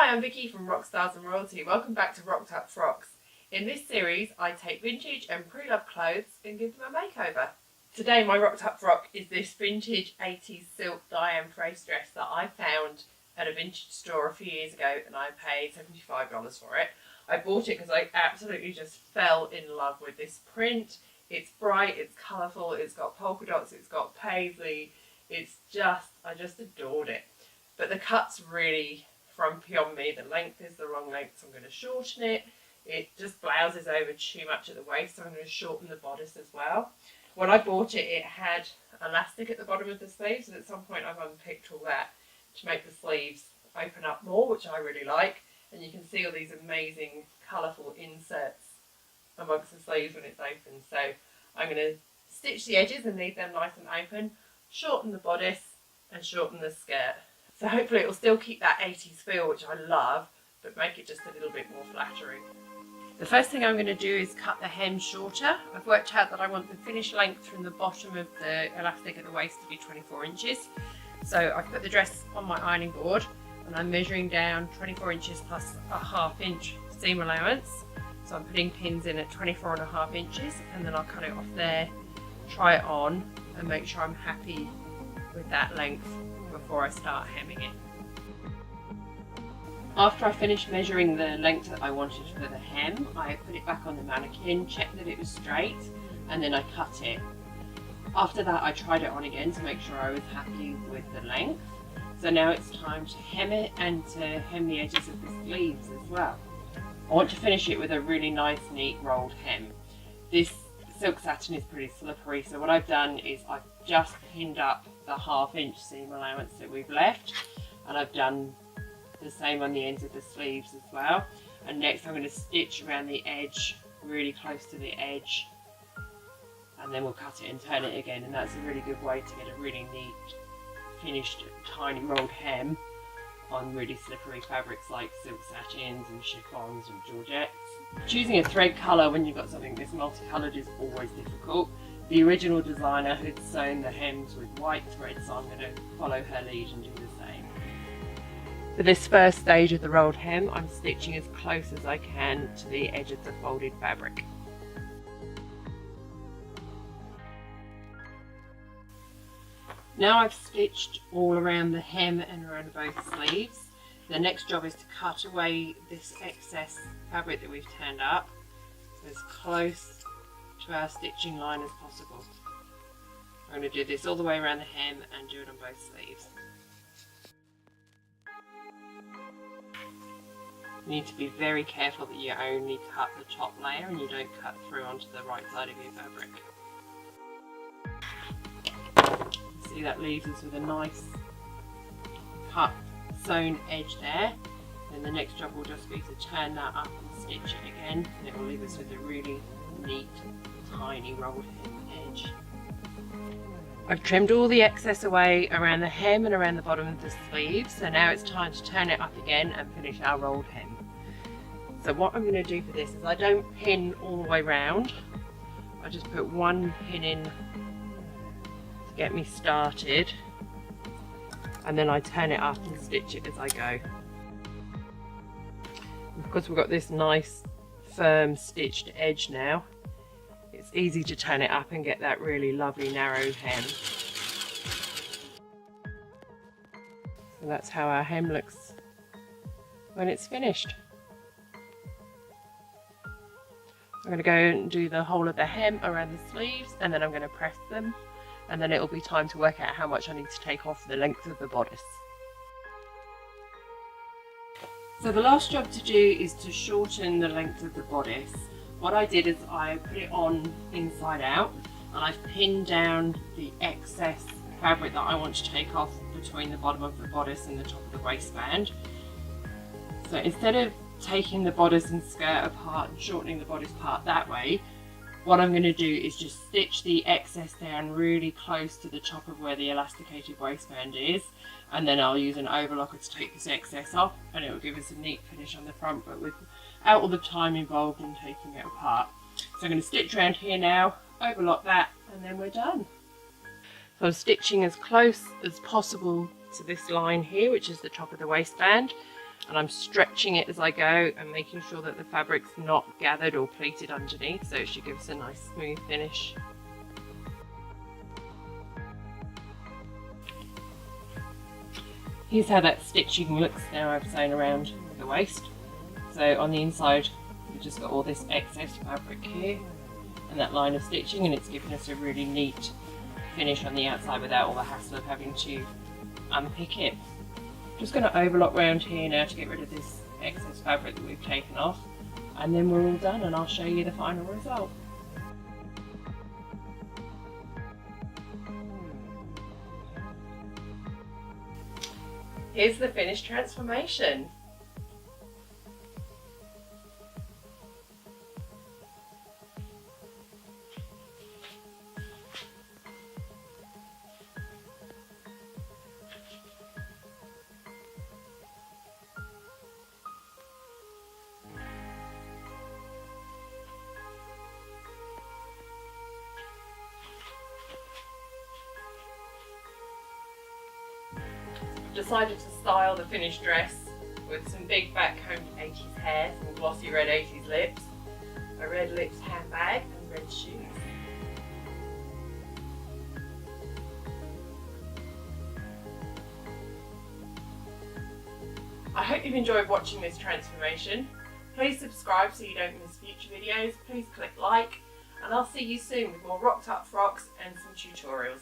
Hi, I'm Vicky from Rockstars and Royalty. Welcome back to Rocked Frocks. In this series, I take vintage and pre-loved clothes and give them a makeover. Today, my Rocked Up Frock is this vintage 80s silk Diane Frace dress that I found at a vintage store a few years ago, and I paid $75 for it. I bought it because I absolutely just fell in love with this print. It's bright, it's colourful, it's got polka dots, it's got paisley. I just adored it. But the cut's really from beyond me. The length is the wrong length, so I'm going to shorten it. It just blouses over too much at the waist, so I'm going to shorten the bodice as well. When I bought it, it had elastic at the bottom of the sleeves, and at some point I've unpicked all that to make the sleeves open up more, which I really like. And you can see all these amazing colourful inserts amongst the sleeves when it's open. So I'm going to stitch the edges and leave them nice and open, shorten the bodice and shorten the skirt. So hopefully it will still keep that 80s feel, which I love, but make it just a little bit more flattering. The first thing I'm going to do is cut the hem shorter. I've worked out that I want the finished length from the bottom of the elastic at the waist to be 24 inches. So I've put the dress on my ironing board and I'm measuring down 24 inches plus a ½ inch seam allowance. So I'm putting pins in at 24.5 inches, and then I'll cut it off there, try it on and make sure I'm happy with that length before I start hemming it. After I finished measuring the length that I wanted for the hem, I put it back on the mannequin, checked that it was straight, and then I cut it. After that I tried it on again to make sure I was happy with the length. So now it's time to hem it and to hem the edges of the sleeves as well. I want to finish it with a really nice neat rolled hem. This silk satin is pretty slippery, so what I've done is I've just pinned up the ½ inch seam allowance that we've left, and I've done the same on the ends of the sleeves as well. And next I'm going to stitch around the edge, really close to the edge, and then we'll cut it and turn it again, and that's a really good way to get a really neat finished tiny rolled hem on really slippery fabrics like silk satins and chiffons and georgettes. Choosing a thread colour when you've got something this multicoloured is always difficult. The original designer had sewn the hems with white thread, so I'm going to follow her lead and do the same. For this first stage of the rolled hem, I'm stitching as close as I can to the edge of the folded fabric. Now I've stitched all around the hem and around both sleeves. The next job is to cut away this excess fabric that we've turned up, so as close to our stitching line as possible. I'm going to do this all the way around the hem and do it on both sleeves. You need to be very careful that you only cut the top layer and you don't cut through onto the right side of your fabric. See, that leaves us with a nice cut sewn edge there. Then the next job will just be to turn that up and stitch it again, and it will leave us with a really neat tiny rolled hem edge. I've trimmed all the excess away around the hem and around the bottom of the sleeve, so now it's time to turn it up again and finish our rolled hem. So what I'm going to do for this is I don't pin all the way round, I just put one pin in to get me started, and then I turn it up and stitch it as I go. And because we've got this nice firm stitched edge now, it's easy to turn it up and get that really lovely narrow hem. So that's how our hem looks when it's finished. I'm going to go and do the whole of the hem around the sleeves, and then I'm going to press them, and then it'll be time to work out how much I need to take off the length of the bodice. So the last job to do is to shorten the length of the bodice. What I did is I put it on inside out, and I've pinned down the excess fabric that I want to take off between the bottom of the bodice and the top of the waistband. So instead of taking the bodice and skirt apart and shortening the bodice part that way, what I'm going to do is just stitch the excess down really close to the top of where the elasticated waistband is, and then I'll use an overlocker to take this excess off, and it will give us a neat finish on the front, but without all the time involved in taking it apart. So I'm going to stitch around here now, overlock that, and then we're done. So I'm stitching as close as possible to this line here, which is the top of the waistband, and I'm stretching it as I go and making sure that the fabric's not gathered or pleated underneath, so it should give us a nice smooth finish. Here's how that stitching looks now I've sewn around the waist. So on the inside we've just got all this excess fabric here and that line of stitching, and it's giving us a really neat finish on the outside without all the hassle of having to unpick it. Just going to overlock round here now to get rid of this excess fabric that we've taken off, and then we're all done and I'll show you the final result. Here's the finished transformation. Decided to style the finished dress with some big backcombed 80s hair, some glossy red 80s lips, a red lips handbag and red shoes. I hope you've enjoyed watching this transformation. Please subscribe so you don't miss future videos. Please click like, and I'll see you soon with more rocked up frocks and some tutorials.